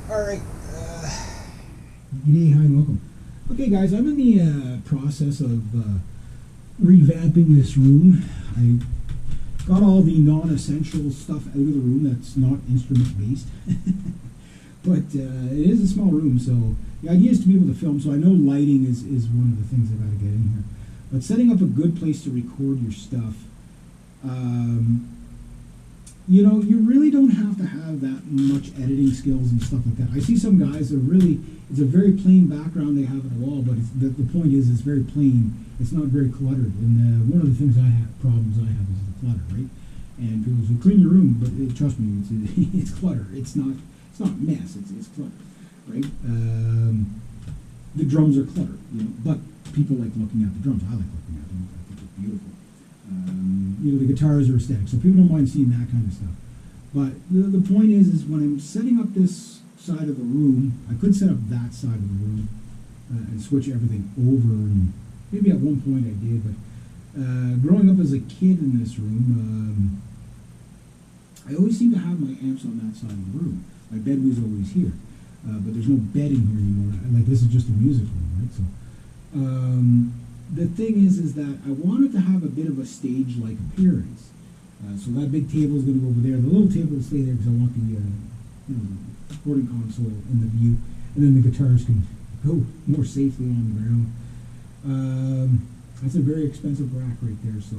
All right. G'day, hi, and welcome. Okay, guys, I'm in the process of revamping this room. I got all the non-essential stuff out of the room that's not instrument-based. But it is a small room, so the idea is to be able to film. So I know lighting is one of the things I got to get in here. But setting up a good place to record your stuff, you know, you really don't have to have that much editing skills and stuff like that. I see some guys that really, it's a very plain background they have at the wall, but the point is it's very plain. It's not very cluttered. And one of the things problems I have is the clutter, right? And people say, clean your room, but trust me, it's clutter. It's not mess, it's clutter, right? The drums are cluttered, you know, but people like looking at the drums. I like looking at them. I think it's beautiful. You know, the guitars are aesthetic, so people don't mind seeing that kind of stuff. But the point is when I'm setting up this side of the room, I could set up that side of the room and switch everything over, and maybe at one point I did, but growing up as a kid in this room, I always seem to have my amps on that side of the room. My bed was always here, but there's no bed in here anymore. Like, this is just a music room, right? So the thing is that I wanted to have a bit of a stage-like appearance. So that big table is going to go over there. The little table will stay there because I want the recording console in the view, and then the guitars can go more safely on the ground. That's a very expensive rack right there. So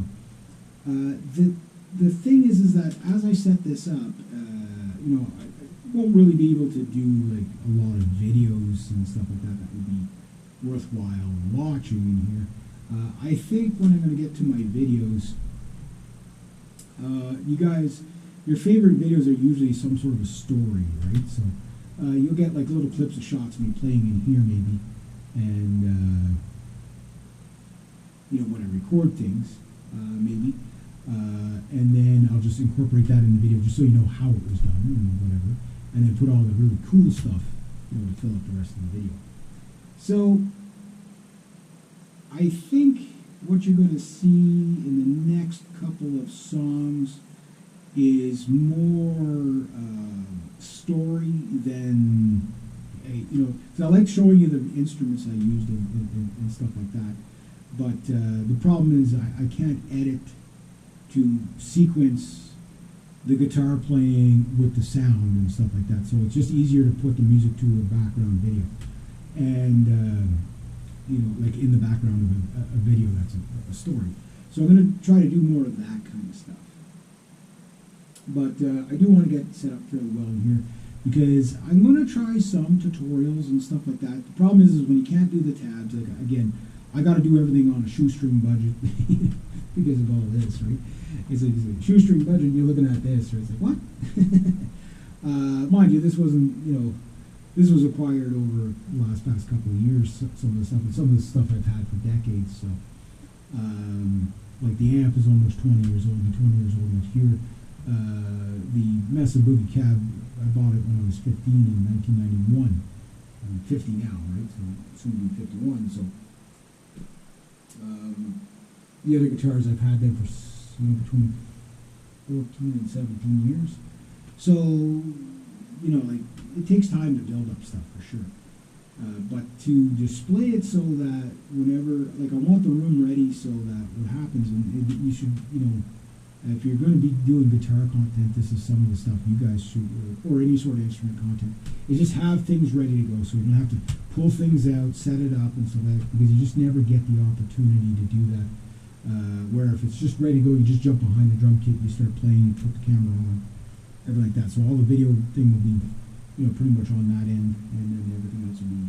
the thing is that as I set this up, you know, I won't really be able to do like a lot of videos and stuff like that would be worthwhile watching in here. I think when I'm going to get to my videos, you guys, your favorite videos are usually some sort of a story, right? So you'll get like little clips of shots of me playing in here maybe, and you know, when I record things, maybe, and then I'll just incorporate that in the video just so you know how it was done and whatever, and then put all the really cool stuff, you know, to fill up the rest of the video. So I think what you're going to see in the next couple of songs is more story than, you know, because I like showing you the instruments I used and stuff like that. But the problem is I can't edit to sequence the guitar playing with the sound and stuff like that. So it's just easier to put the music to a background video. And you know, like in the background of a video that's a story. So I'm going to try to do more of that kind of stuff. But I do want to get set up fairly well in here because I'm going to try some tutorials and stuff like that. The problem is when you can't do the tabs, like, again, I got to do everything on a shoestring budget because of all this, right? It's like a shoestring budget, you're looking at this, right? It's like, what? Mind you, this wasn't, you know, this was acquired over the past couple of years, some of the stuff, and some of the stuff I've had for decades. So, like the amp is almost 20 years old, and 20 years old next year. The Mesa Boogie Cab, I bought it when I was 15 in 1991. I'm 50 now, right? So soon to be 51. So the other guitars I've had them for, you know, between 14 and 17 years. So, you know, like, it takes time to build up stuff for sure. But to display it so that whenever, like, I want the room ready so that what happens, and you should, you know, if you're going to be doing guitar content, this is some of the stuff you guys should, or any sort of instrument content, is just have things ready to go so you don't have to pull things out, set it up, and so that, because you just never get the opportunity to do that. Where if it's just ready to go, you just jump behind the drum kit, you start playing, you put the camera on, everything like that. So all the video thing will be, you know, pretty much on that end, and then everything else will be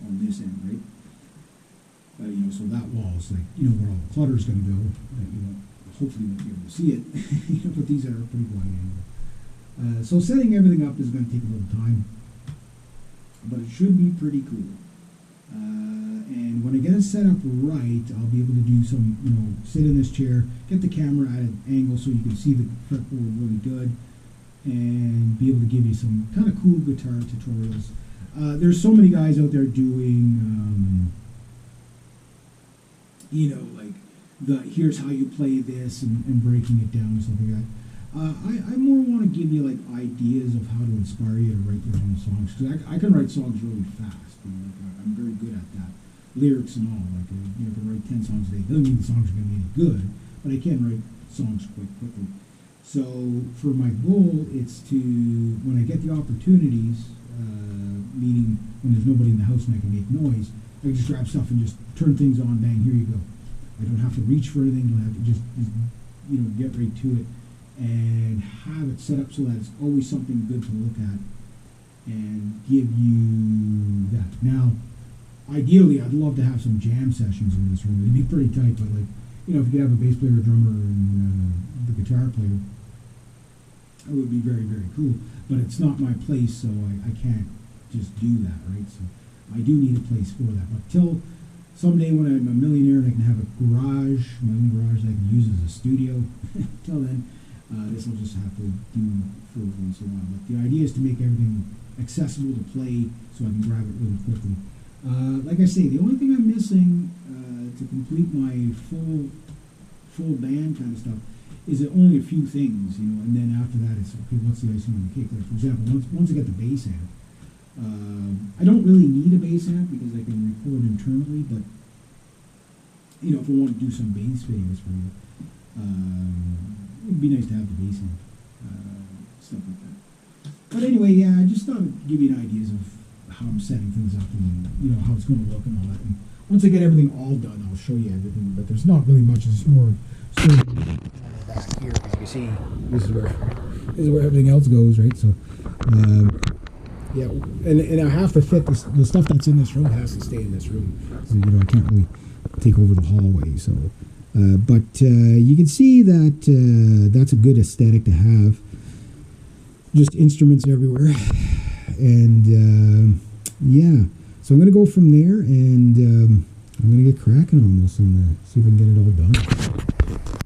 on this end, right? You know, so that wall is like, you know, where all the clutter is going to go. You know, hopefully you won't be able to see it. You know, but these are pretty wide angle. So setting everything up is going to take a little time, but it should be pretty cool. And when I get it set up right, I'll be able to do some, you know, sit in this chair, get the camera at an angle so you can see the fretboard really good, and be able to give you some kind of cool guitar tutorials. There's so many guys out there doing, you know, like here's how you play this and breaking it down and something like that. I more want to give you like ideas of how to inspire you to write your own songs. Cause I can write songs really fast. You know, like I'm very good at that. Lyrics and all. Like I can write 10 songs a day. Doesn't mean the songs are going to be any good, but I can write songs quite quickly. So for my goal, it's to when I get the opportunities, meaning when there's nobody in the house and I can make noise, I can just grab stuff and just turn things on. Bang! Here you go. I don't have to reach for anything. I have to just get right to it and have it set up so that it's always something good to look at and give you that. Now, ideally, I'd love to have some jam sessions in this room. It'd be pretty tight, but if you could have a bass player, a drummer, and the guitar player, that would be very, very cool. But it's not my place, so I can't just do that, right? So I do need a place for that. But till someday when I'm a millionaire and I can have a garage, my own garage that I can use as a studio, till then, this will just have to do for once in a while. But the idea is to make everything accessible to play so I can grab it really quickly. Like I say, the only thing I'm missing to complete my full band kind of stuff is it only a few things, and then after that it's okay. What's the icing on the cake? Like for example, once I get the bass amp, I don't really need a bass amp because I can record internally. But if I want to do some bass videos for you, it'd be nice to have the bass amp, stuff like that. But anyway, yeah, I just thought I'd give you an ideas of how I'm setting things up and how it's going to look and all that. And once I get everything all done, I'll show you everything. But there's not really much. It's more back here, because you can see this is where everything else goes, right? So, yeah, and I have to fit the stuff that's in this room has to stay in this room. So I can't really take over the hallway. So, but you can see that that's a good aesthetic to have. Just instruments everywhere, and yeah. So I'm gonna go from there, and I'm gonna get cracking on this and see if I can get it all done.